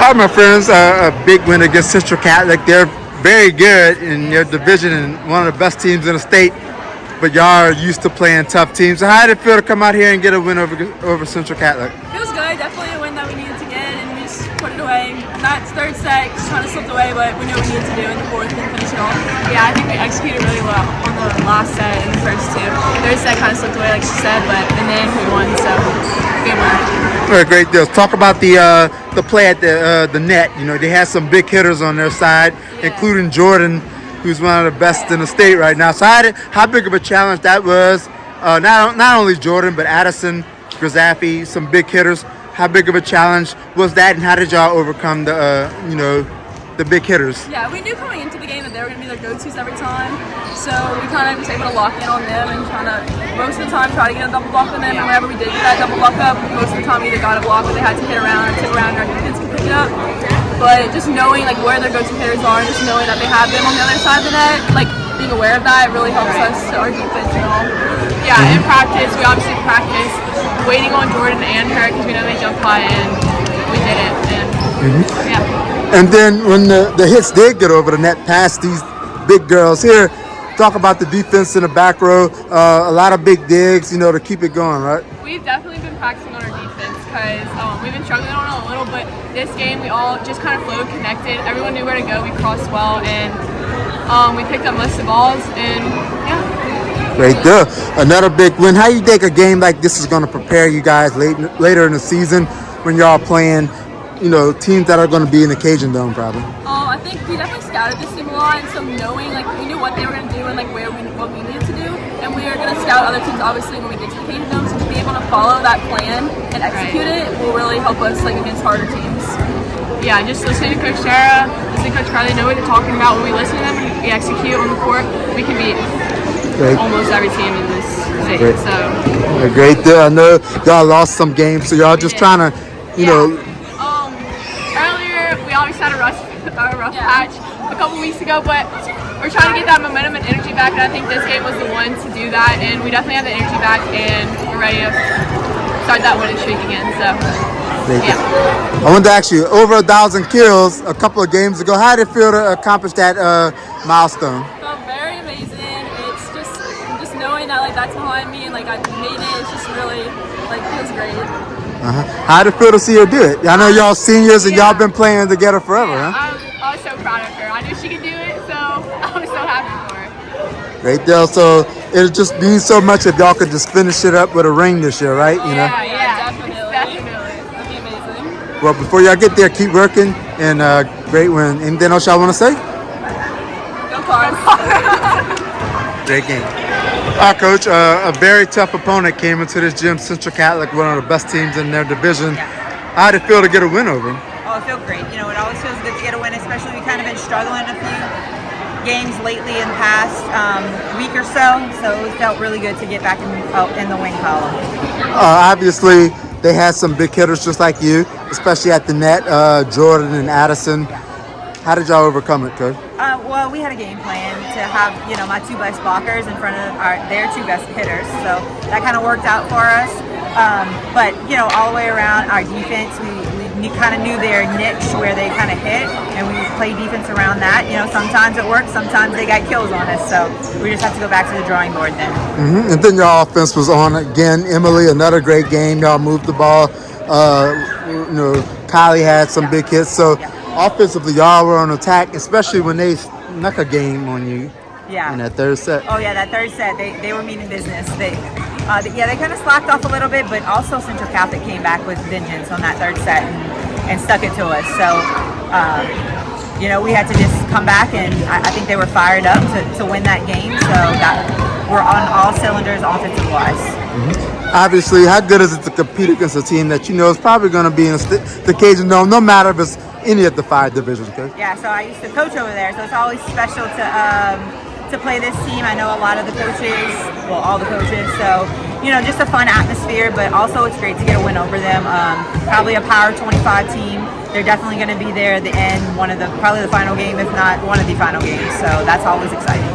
All right, my friends, a big win against Central Catholic. They're very good in their division and one of the best teams in the state, but y'all are used to playing tough teams. So how did it feel to come out here and get a win over Central Catholic? Feels good. Definitely a win that we needed to get, and we just put it away. That third set just kind of slipped away, but we knew what we needed to do in the fourth and finish it off. Yeah, I think we executed really well on the last set and the first two. Third set kind of slipped away, like she said, but in the end we won, so good win. All right, great deal. Talk about the play at the net. You know, they had some big hitters on their side, including Jorden, who's one of the best in the state right now. So how big of a challenge that was? Not only Jorden, but Addison Grizzaffi, some big hitters. How big of a challenge was that, and how did y'all overcome the big hitters? Yeah, we knew coming into the game that they were going to be their go-tos every time, so we kind of was able to lock in on them and kind of most of the time try to get a double block on them. And whenever we did get that double block up, most of the time we either got a block or they had to hit around or tip around and our defense could pick it up. But just knowing like where their go-to hitters are, and just knowing that they have them on the other side of the net, like being aware of that, it really helps us to our defense and all. Yeah, in practice, we obviously practiced waiting on Jorden and her because we know they jump high, and we did it. And yeah. And then when the hits did get over the net past these big girls here, talk about the defense in the back row. A lot of big digs, to keep it going, right? We've definitely been practicing on our defense because we've been struggling on it a little, but this game we all just kind of flowed, connected. Everyone knew where to go. We crossed well, and we picked up most of the balls, and yeah. Right there. Another big win. How do you think a game like this is going to prepare you guys later in the season when y'all playing teams that are going to be in the Cajun Dome probably? I think we definitely scouted this team a lot, and so knowing we knew what they were going to do and what we needed to do, and we are going to scout other teams obviously when we get to the Cajun Dome. So to be able to follow that plan and execute it will really help us against harder teams. Yeah, just listening to Coach Sarah, listening to Coach Kiley, know what they're talking about. When we listen to them and we execute on the court, we can beat almost every team in this state. Great. So great deal. I know y'all lost some games, so y'all just trying to, Earlier, we always had a rough patch a couple weeks ago, but we're trying to get that momentum and energy back, and I think this game was the one to do that, and we definitely have the energy back, and we're ready to start that winning streak again, so, yeah. I wanted to ask you, over 1,000 kills a couple of games ago, how did it feel to accomplish that milestone? Felt very amazing. It's just knowing that, that's behind me, and, I made it, it's just really, feels great. How did it feel to see her do it? I know y'all seniors and y'all been playing together forever, huh? I was so proud of her. I knew she could do it, so I was so happy for her. Great deal. So it just means so much if y'all could just finish it up with a ring this year, right? Yeah, definitely. That'd be amazing. Well, before y'all get there, keep working, and great win. Anything else y'all want to say? Go Cars. Great game. All right, Coach, a very tough opponent came into this gym, Central Catholic, one of the best teams in their division. How did it feel to get a win over them? Oh, it felt great. It always feels good to get a win, especially we kind of been struggling a few games lately in the past week or so it felt really good to get back in the win column. Obviously, they had some big hitters just like you, especially at the net, Jorden and Addison. How did y'all overcome it, Coach? Well, we had a game plan to have, my two best blockers in front of their two best hitters. So that kind of worked out for us. But, all the way around our defense, we kind of knew their niche where they kind of hit, and we played defense around that. Sometimes it worked, sometimes they got kills on us. So we just have to go back to the drawing board then. And then your offense was on again. Emory, another great game. Y'all moved the ball. Kiley had some big hits. So offensively, y'all were on attack, especially when they snuck a game on you in that third set. Oh, yeah, that third set, they were meaning business. They kind of slacked off a little bit, but also Central Catholic came back with vengeance on that third set and stuck it to us. So, we had to just come back, and I think they were fired up to win that game. So we're on all cylinders offensive-wise. Obviously, how good is it to compete against a team that is probably going to be in the Cajun Dome, no matter if it's any of the 5 divisions, okay? Yeah, so I used to coach over there, so it's always special to play this team. I know a lot of the coaches, all the coaches, so, just a fun atmosphere, but also it's great to get a win over them. Probably a Power 25 team. They're definitely going to be there at the end, probably the final game, if not one of the final games, so that's always exciting.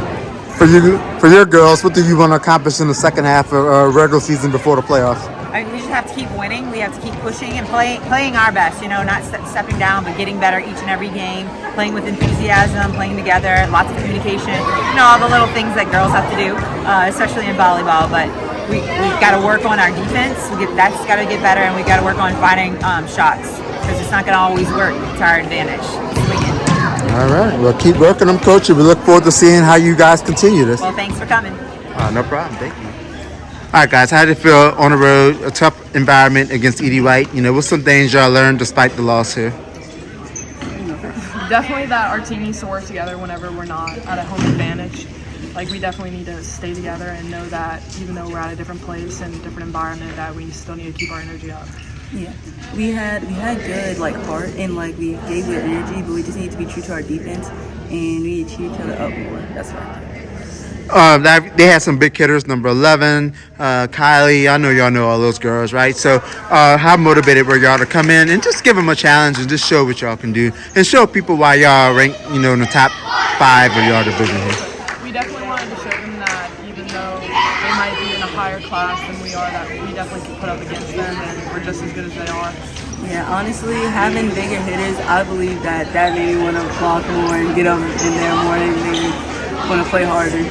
For your girls, what do you want to accomplish in the second half of regular season before the playoffs? We just have to keep winning. We have to keep pushing and playing our best. Not stepping down, but getting better each and every game. Playing with enthusiasm, playing together, lots of communication. All the little things that girls have to do, especially in volleyball. But we've got to work on our defense. That's got to get better, and we've got to work on finding shots because it's not going to always work to our advantage. Swinging. All right. Well, keep working them, Coach. We look forward to seeing how you guys continue this. Well, thanks for coming. No problem. Thank you. All right, guys. How did it feel on the road? A tough environment against Edie White. What's some things y'all learned despite the loss here? Definitely that our team needs to work together whenever we're not at a home advantage. We definitely need to stay together and know that even though we're at a different place and a different environment, that we still need to keep our energy up. Yeah, we had good heart and we gave good energy, but we just need to be true to our defense and we need to cheer each other up more. That's right. They had some big hitters, number 11, Kiley. I know y'all know all those girls, right? So how motivated were y'all to come in and just give them a challenge and just show what y'all can do and show people why y'all rank, in the top 5 of y'all division here? We definitely wanted to show them that even though they might be in a higher class than we are, that we definitely can put up against them and we're just as good as they are. Yeah, honestly, having bigger hitters, I believe that made me want to block more and get them in there more and made me want to play harder.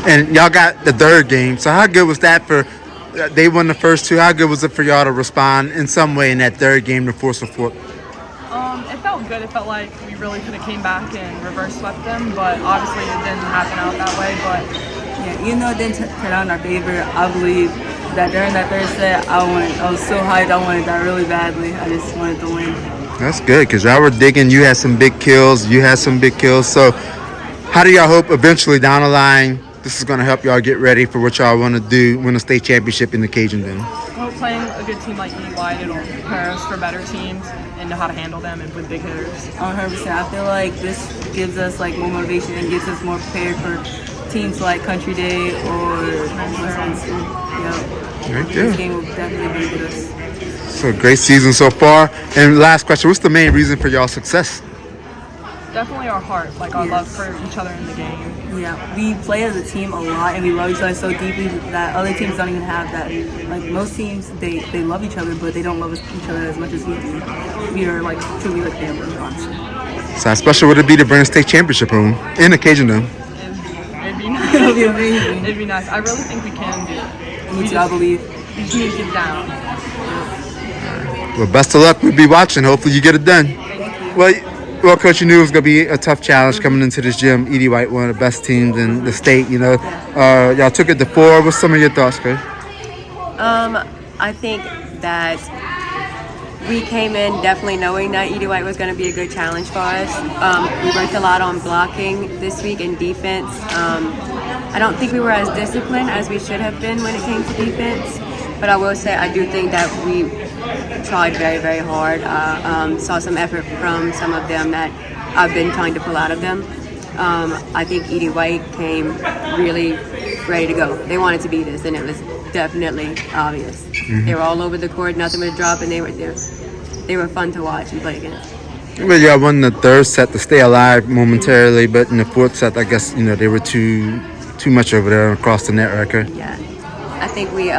And y'all got the third game, so how good was that for? They won the first 2. How good was it for y'all to respond in some way in that third game to force a fourth? It felt good. It felt like we really could have came back and reverse swept them, but obviously it didn't happen out that way. But yeah, even though it didn't turn out in our favor, I believe that during that third set, I was so hyped. I wanted that really badly. I just wanted to win. That's good because y'all were digging. You had some big kills. You had some big kills. So how do y'all hope eventually down the line this is going to help y'all get ready for what y'all want to do, win a state championship in the Cajun Dome? Well, playing a good team like Edie White, it'll prepare us for better teams and know how to handle them and with big hitters. 100%. I feel like this gives us more motivation and gets us more prepared for teams like Country Day or Right there. This game will definitely benefit us. So great season so far. And last question, what's the main reason for y'all's success? Definitely our heart, our love for each other in the game. Yeah, we play as a team a lot and we love each other so deeply that other teams don't even have that. Most teams, they love each other, but they don't love each other as much as we do. We are truly family, honestly. So how special would it be to bring a state championship home in the Cajun Dome? It'd be nice. It'd be amazing. It'd be nice. I really think we can do it. I believe. We just need to get down. Well, best of luck. We'll be watching. Hopefully you get it done. Thank you. Well, Coach, you knew it was going to be a tough challenge coming into this gym. Edie White, one of the best teams in the state, Y'all took it to 4. What's some of your thoughts, Coach? I think that we came in definitely knowing that Edie White was going to be a good challenge for us. We worked a lot on blocking this week and defense. I don't think we were as disciplined as we should have been when it came to defense, but I will say I do think that we tried very, very hard. Saw some effort from some of them that I've been trying to pull out of them. I think Edie White came really ready to go. They wanted to beat us, and it was definitely obvious. They were all over the court, nothing but a drop, and they were fun to watch and play against. Well, y'all won the third set to stay alive momentarily, but in the fourth set, I guess they were too much over there across the net record. Yeah, I think we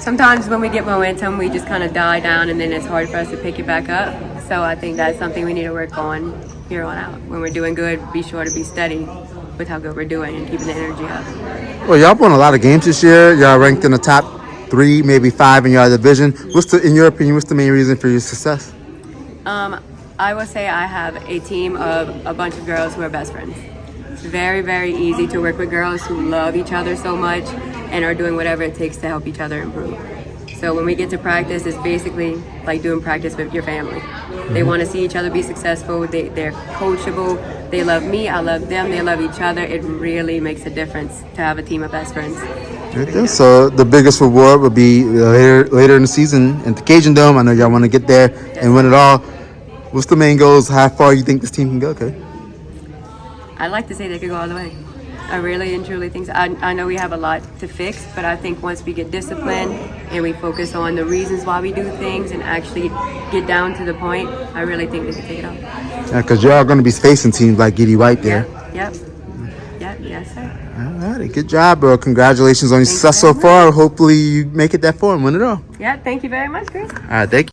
sometimes when we get momentum, we just kind of die down, and then it's hard for us to pick it back up. So I think that's something we need to work on here on out. When we're doing good, be sure to be steady with how good we're doing and keeping the energy up. Well, y'all won a lot of games this year. Y'all ranked in the top 3, maybe 5 in your division. In your opinion, what's the main reason for your success? I will say I have a team of a bunch of girls who are best friends. It's very, very easy to work with girls who love each other so much and are doing whatever it takes to help each other improve. So when we get to practice, it's basically like doing practice with your family. They want to see each other be successful. They're coachable. They love me. I love them. They love each other. It really makes a difference to have a team of best friends. Okay, so the biggest reward would be later in the season at the Cajun Dome. I know y'all want to get there and win it all. What's the main goals? How far you think this team can go? Okay. I'd like to say they could go all the way. I really and truly think so. I know we have a lot to fix, but I think once we get disciplined and we focus on the reasons why we do things and actually get down to the point, I really think they can take it off. Yeah, because you're all going to be facing teams like Giddy White there. Yep. Yes, sir. All right, good job, bro. Congratulations on your success so far. Hopefully you make it that far and win it all. Yeah, thank you very much, Chris. All right, thank you.